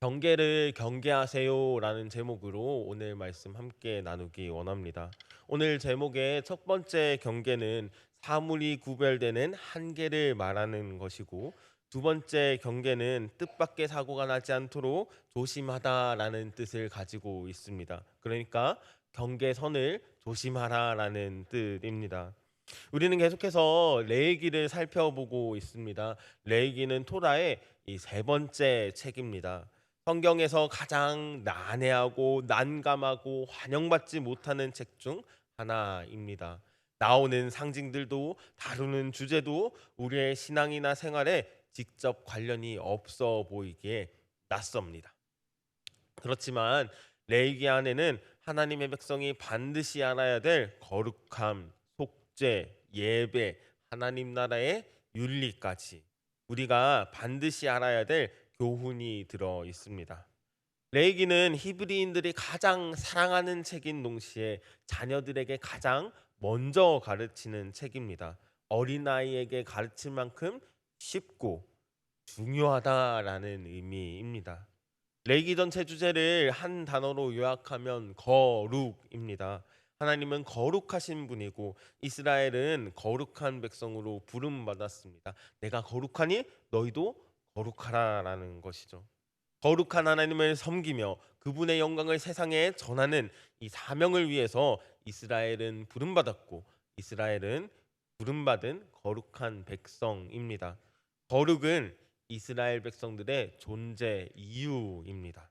경계를 경계하세요라는 제목으로 오늘 말씀 함께 나누기 원합니다. 오늘 제목의 첫 번째 경계는 사물이 구별되는 한계를 말하는 것이고, 두 번째 경계는 뜻밖의 사고가 나지 않도록 조심하다라는 뜻을 가지고 있습니다. 그러니까 경계선을 조심하라라는 뜻입니다. 우리는 계속해서 레위기를 살펴보고 있습니다. 레위기는 토라의 이 세 번째 책입니다. 성경에서 가장 난해하고 난감하고 환영받지 못하는 책 중 하나입니다. 나오는 상징들도 다루는 주제도 우리의 신앙이나 생활에 직접 관련이 없어 보이기에 낯섭니다. 그렇지만 레위기 안에는 하나님의 백성이 반드시 알아야 될 거룩함, 속죄, 예배, 하나님 나라의 윤리까지 우리가 반드시 알아야 될 교훈이 들어 있습니다. 레위기는 히브리인들이 가장 사랑하는 책인 동시에 자녀들에게 가장 먼저 가르치는 책입니다. 어린아이에게 가르칠 만큼 쉽고 중요하다라는 의미입니다. 레이기 전체 주제를 한 단어로 요약하면 거룩입니다. 하나님은 거룩하신 분이고 이스라엘은 거룩한 백성으로 부름받았습니다. 내가 거룩하니 너희도 거룩하라라는 것이죠. 거룩한 하나님을 섬기며 그분의 영광을 세상에 전하는 이 사명을 위해서 이스라엘은 부름받았고, 이스라엘은 부름받은 거룩한 백성입니다. 거룩은 이스라엘 백성들의 존재 이유입니다.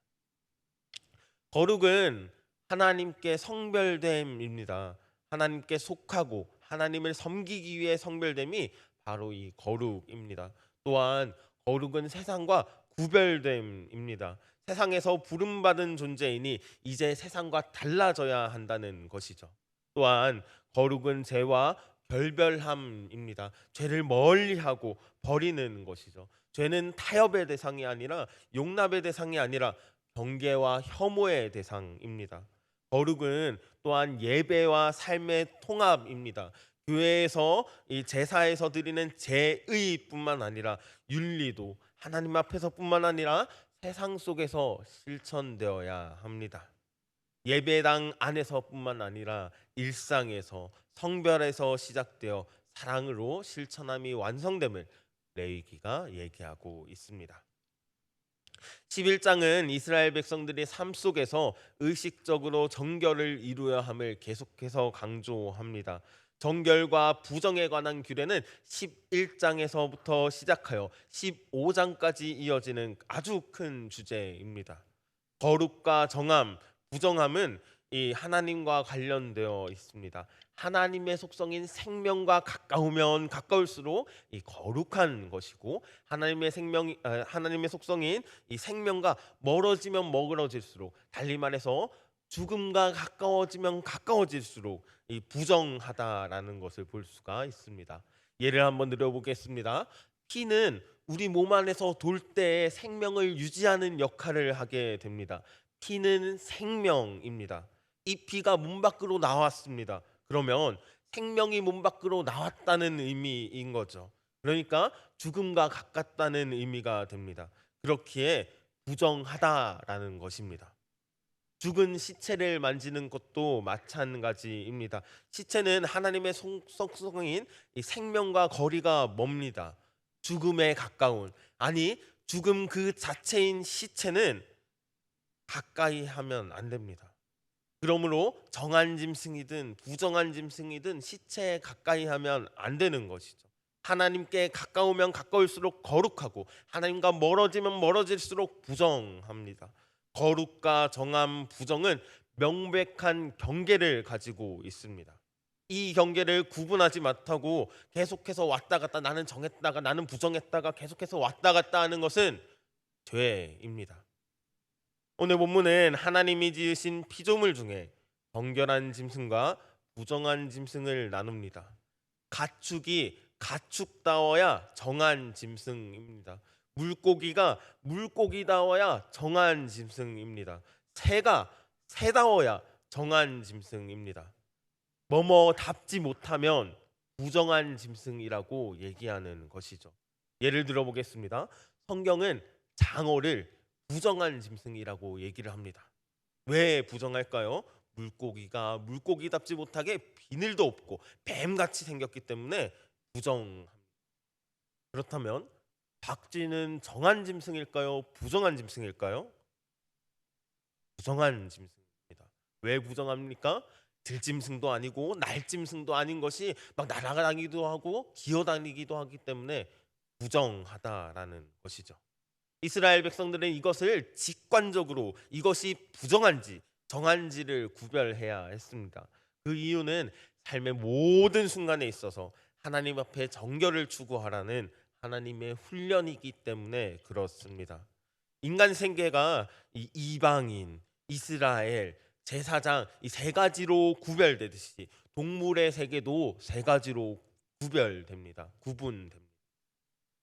거룩은 하나님께 성별됨입니다. 하나님께 속하고 하나님을 섬기기 위해 성별됨이 바로 이 거룩입니다. 또한 거룩은 세상과 구별됨입니다. 세상에서 부름받은 존재이니 이제 세상과 달라져야 한다는 것이죠. 또한 거룩은 죄와 결별함입니다. 죄를 멀리하고 버리는 것이죠. 죄는 타협의 대상이 아니라 용납의 대상이 아니라 경계와 혐오의 대상입니다. 거룩은 또한 예배와 삶의 통합입니다. 교회에서 이 제사에서 드리는 제의뿐만 아니라 윤리도 하나님 앞에서뿐만 아니라 세상 속에서 실천되어야 합니다. 예배당 안에서뿐만 아니라 일상에서 성별에서 시작되어 사랑으로 실천함이 완성됨을 레위기가 얘기하고 있습니다. 11장은 이스라엘 백성들이 삶 속에서 의식적으로 정결을 이루어야 함을 계속해서 강조합니다. 정결과 부정에 관한 규례는 11장에서부터 시작하여 15장까지 이어지는 아주 큰 주제입니다. 거룩과 정함, 부정함은 이 하나님과 관련되어 있습니다. 하나님의 속성인 생명과 가까우면 가까울수록 이 거룩한 것이고, 하나님의 속성인 이 생명과 멀어지면 멀어질수록, 달리 말해서 죽음과 가까워지면 가까워질수록 이 부정하다라는 것을 볼 수가 있습니다. 예를 한번 들어보겠습니다. 피는 우리 몸 안에서 돌 때 생명을 유지하는 역할을 하게 됩니다. 피는 생명입니다. 이 피가 몸 밖으로 나왔습니다. 그러면 생명이 몸 밖으로 나왔다는 의미인 거죠. 그러니까 죽음과 가깝다는 의미가 됩니다. 그렇기에 부정하다라는 것입니다. 죽은 시체를 만지는 것도 마찬가지입니다. 시체는 하나님의 속성인 이 생명과 거리가 멉니다. 죽음에 가까운, 아니 죽음 그 자체인 시체는 가까이 하면 안 됩니다. 그러므로 정한 짐승이든 부정한 짐승이든 시체에 가까이 하면 안 되는 것이죠. 하나님께 가까우면 가까울수록 거룩하고 하나님과 멀어지면 멀어질수록 부정합니다. 거룩과 정함, 부정은 명백한 경계를 가지고 있습니다. 이 경계를 구분하지 못하고 계속해서 왔다 갔다, 나는 정했다가 나는 부정했다가 계속해서 왔다 갔다 하는 것은 죄입니다. 오늘 본문은 하나님이 지으신 피조물 중에 정결한 짐승과 부정한 짐승을 나눕니다. 가축이 가축다워야 정한 짐승입니다. 물고기가 물고기다워야 정한 짐승입니다. 새가 새다워야 정한 짐승입니다. 뭐뭐답지 못하면 부정한 짐승이라고 얘기하는 것이죠. 예를 들어 보겠습니다. 성경은 장어를 부정한 짐승이라고 얘기를 합니다. 왜 부정할까요? 물고기가 물고기답지 못하게 비늘도 없고 뱀같이 생겼기 때문에 부정합니다. 그렇다면 박쥐는 정한 짐승일까요? 부정한 짐승일까요? 부정한 짐승입니다. 왜 부정합니까? 들짐승도 아니고 날짐승도 아닌 것이 막 날아다니기도 하고 기어다니기도 하기 때문에 부정하다라는 것이죠. 이스라엘 백성들은 이것을 직관적으로 이것이 부정한지 정한지를 구별해야 했습니다. 그 이유는 삶의 모든 순간에 있어서 하나님 앞에 정결을 추구하라는 하나님의 훈련이기 때문에 그렇습니다. 인간 생계가 이 이방인, 이스라엘, 제사장 이 세 가지로 구별되듯이 동물의 세계도 세 가지로 구별됩니다. 구분됩니다.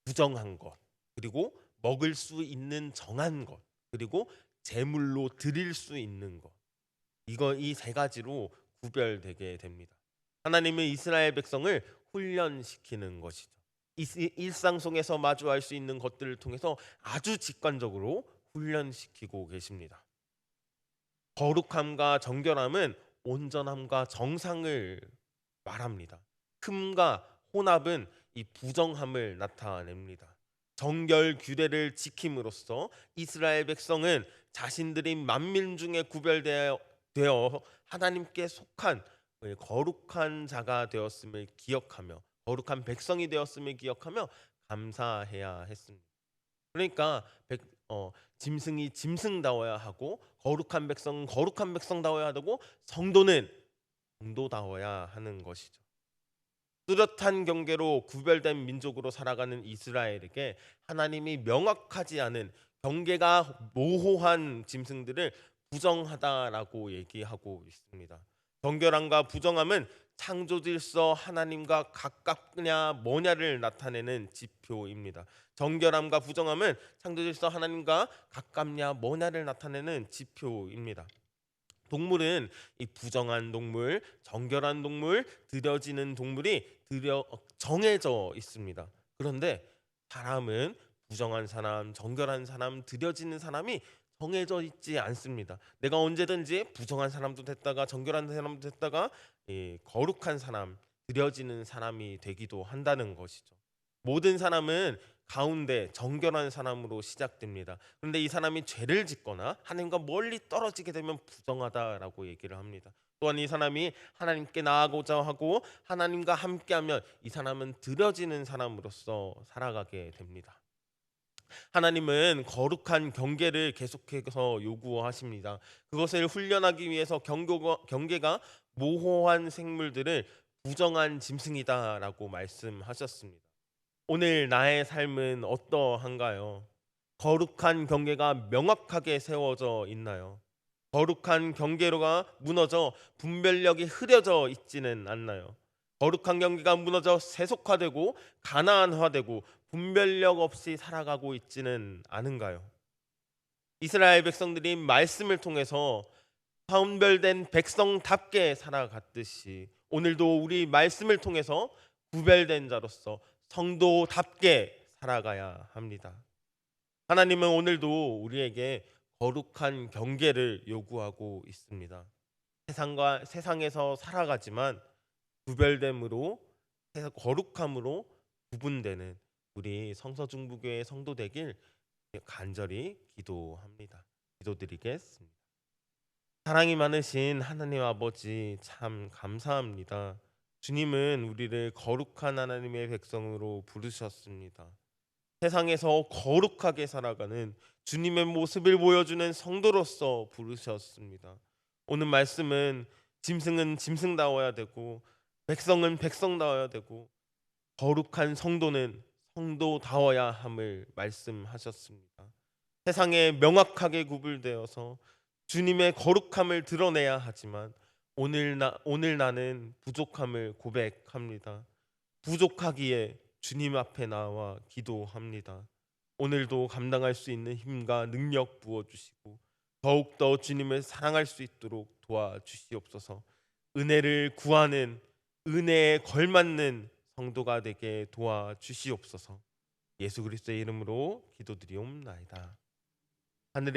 부정한 것, 그리고 먹을 수 있는 정한 것, 그리고 제물로 드릴 수 있는 것. 이 세 가지로 구별되게 됩니다. 하나님은 이스라엘 백성을 훈련시키는 것이죠. 일상 속에서 마주할 수 있는 것들을 통해서 아주 직관적으로 훈련시키고 계십니다. 거룩함과 정결함은 온전함과 정상을 말합니다. 흠과 혼합은 이 부정함을 나타냅니다. 정결 규례를 지킴으로써 이스라엘 백성은 자신들이 만민 중에 구별되어 하나님께 속한 거룩한 자가 되었음을 기억하며 거룩한 백성이 되었음을 기억하며 감사해야 했습니다. 그러니까 짐승이 짐승다워야 하고 거룩한 백성은 거룩한 백성다워야 하고 성도는 성도다워야 하는 것이죠. 뚜렷한 경계로 구별된 민족으로 살아가는 이스라엘에게 하나님이 명확하지 않은 경계가 모호한 짐승들을 부정하다라고 얘기하고 있습니다. 정결함과 부정함은 창조 질서 하나님과 가깝냐 뭐냐를 나타내는 지표입니다. 정결함과 부정함은 창조 질서 하나님과 가깝냐 뭐냐를 나타내는 지표입니다. 동물은 이 부정한 동물, 정결한 동물, 드려지는 동물이 정해져 있습니다. 그런데 사람은 부정한 사람, 정결한 사람, 드려지는 사람이 정해져 있지 않습니다. 내가 언제든지 부정한 사람도 됐다가 정결한 사람도 됐다가 거룩한 사람, 드려지는 사람이 되기도 한다는 것이죠. 모든 사람은 가운데 정결한 사람으로 시작됩니다. 그런데 이 사람이 죄를 짓거나 하나님과 멀리 떨어지게 되면 부정하다라고 얘기를 합니다. 또한 이 사람이 하나님께 나아가고자 하고 하나님과 함께하면 이 사람은 드려지는 사람으로서 살아가게 됩니다. 하나님은 거룩한 경계를 계속해서 요구하십니다. 그것을 훈련하기 위해서 경계가 모호한 생물들을 부정한 짐승이다라고 말씀하셨습니다. 오늘 나의 삶은 어떠한가요? 거룩한 경계가 명확하게 세워져 있나요? 거룩한 경계로가 무너져 분별력이 흐려져 있지는 않나요? 거룩한 경계가 무너져 세속화되고 가나안화되고 분별력 없이 살아가고 있지는 않은가요? 이스라엘 백성들이 말씀을 통해서 분별된 백성답게 살아갔듯이 오늘도 우리 말씀을 통해서 구별된 자로서 성도답게 살아가야 합니다. 하나님은 오늘도 우리에게 거룩한 경계를 요구하고 있습니다. 세상에서 살아가지만 구별됨으로 거룩함으로 구분되는 우리 성서중부교회 성도 되길 간절히 기도합니다. 기도드리겠습니다. 사랑이 많으신 하나님 아버지 참 감사합니다. 주님은 우리를 거룩한 하나님의 백성으로 부르셨습니다. 세상에서 거룩하게 살아가는 주님의 모습을 보여주는 성도로서 부르셨습니다. 오늘 말씀은 짐승은 짐승다워야 되고 백성은 백성다워야 되고 거룩한 성도는 성도다워야 함을 말씀하셨습니다. 세상에 명확하게 구분되어서 주님의 거룩함을 드러내야 하지만 오늘 나는 부족함을 고백합니다. 부족하기에 주님 앞에 나와 기도합니다. 오늘도 감당할 수 있는 힘과 능력 부어 주시고 더욱더 주님을 사랑할 수 있도록 도와주시옵소서. 은혜를 구하는 은혜에 걸맞는 성도가 되게 도와주시옵소서. 예수 그리스도의 이름으로 기도드리옵나이다. 하늘에